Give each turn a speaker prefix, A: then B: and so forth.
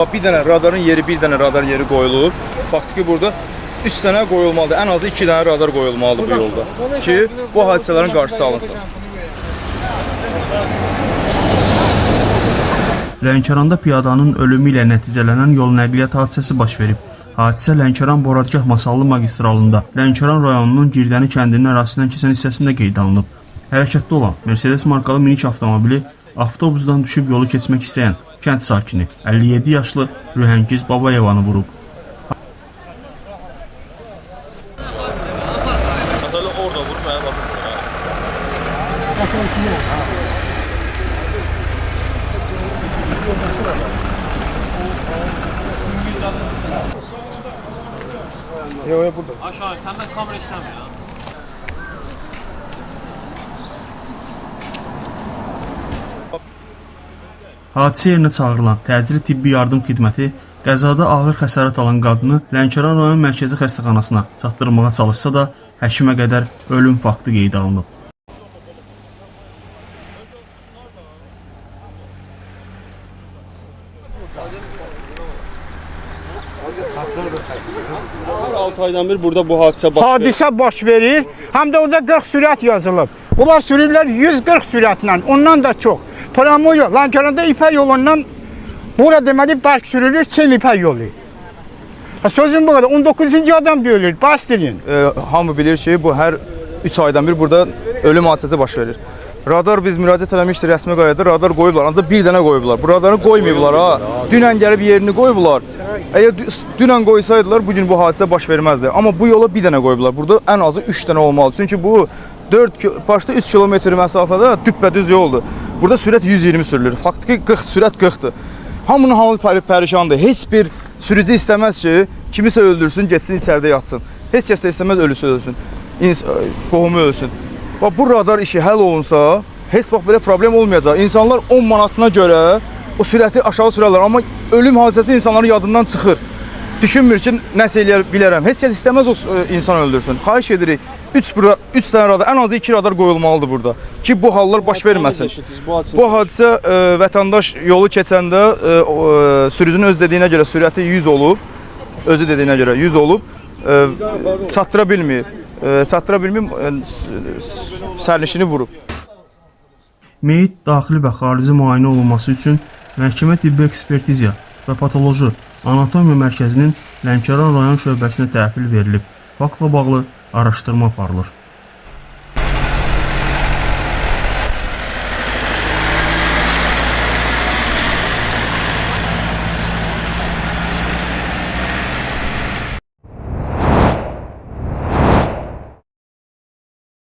A: Bir dənə radarın yeri, bir dənə radar yeri qoyulub. Faktiki burada 3 dənə qoyulmalıdır. Ən azı 2 dənə radar qoyulmalıdır bu yolda ki, bu hadisələrin qarşısı alınsın.
B: Lənkəranda piyadanın ölümü ilə nəticələnən yol nəqliyyat hadisəsi baş verib. Hadisə Lənkəran-Boradgah Masallı magistralında Lənkəran rayonunun Girdəni kəndinin ərazisindən keçən hissəsində qeydə alınıb. Hərəkətdə olan Mercedes markalı minik avtomobili avtobusdan düşüb yolu keçmək istəyən kənd sakini 57 yaşlı Rühəngiz Babayevanı vurub.
A: Yok burada.
C: Aşağı senden kamera işlemiyor ya.
B: Hadisə yerinə çağırılan təcili tibbi yardım xidməti qəzada ağır xəsarət alan qadını Lənkəran rayon mərkəzi xəstəxanasına çatdırmağa çalışsa da həkimə qədər ölüm faktı qeydə alınıb.
D: Her 6 aydan bir burada bu hadisə baş verir.
E: Hadisə baş verir, həm də orada 40 sürət yazılıb. Bunlar sürürlər 140 sürətlə, ondan da çox. Pramoyo, Lənkəranda İpək yolundan bura deməli bərk sürülür, Çel İpək yolu. Sözüm bu qədər, 19-cu adam deyilür, bastırın.
A: Hamı bilir ki, bu hər 3 aydan bir burada ölüm hadisəsi baş verir. Radar biz müraciət eləmişdik rəsmi qayda, radar qoyublar, ancaq bir dənə qoyublar. Bu radarı qoymayıblar ha. Dünən gəlib yerini qoyublar. Əgər dünən qoysaydılar, bugün bu hadisə baş verməzdi. Amma bu yola bir dənə qoyublar. Burada ən azı 3 dənə olmalı. Çünki bu 3 kilometr məsafədə düppədüz yoldur. Burada sürət 120 sürülür. Faktiki 40, sürət 40-dır. Hamının halı pərişandır. Heç bir sürücü istəməz ki, kimisə öldürsün, getsin, içəridə yatsın. Heç kəs də istəməz ölüsü ölsün, qohumu ölsün. Bu radar işi həll olunsa, heç vaxt belə problem olmayacaq. İnsanlar 10 manatına görə o sürəti aşağı sürərlər, amma ölüm hadisəsi insanların yadından çıxır. Düşünmür ki, nəsə eləyə bilərəm. Heç kəs istəməz o insan öldürsün. Xahiş edirik, 3 dənə radar, ən azı 2 radar qoyulmalıdır burada ki, bu hallar baş verməsin. Bu hadisə vətəndaş yolu keçəndə sürücünün öz dediyinə görə sürəti 100 olub, özü dediyinə görə 100 olub, çatdıra bilmir. Sərnişini vurub.
B: Meyit daxili və xarici müayinə olunması üçün məhkəmə tibbi ekspertiziya və patoloji anatomiya mərkəzinin Lənkəran rayon şöbəsinə təhvil verilib. Faktla bağlı araşdırma aparılır.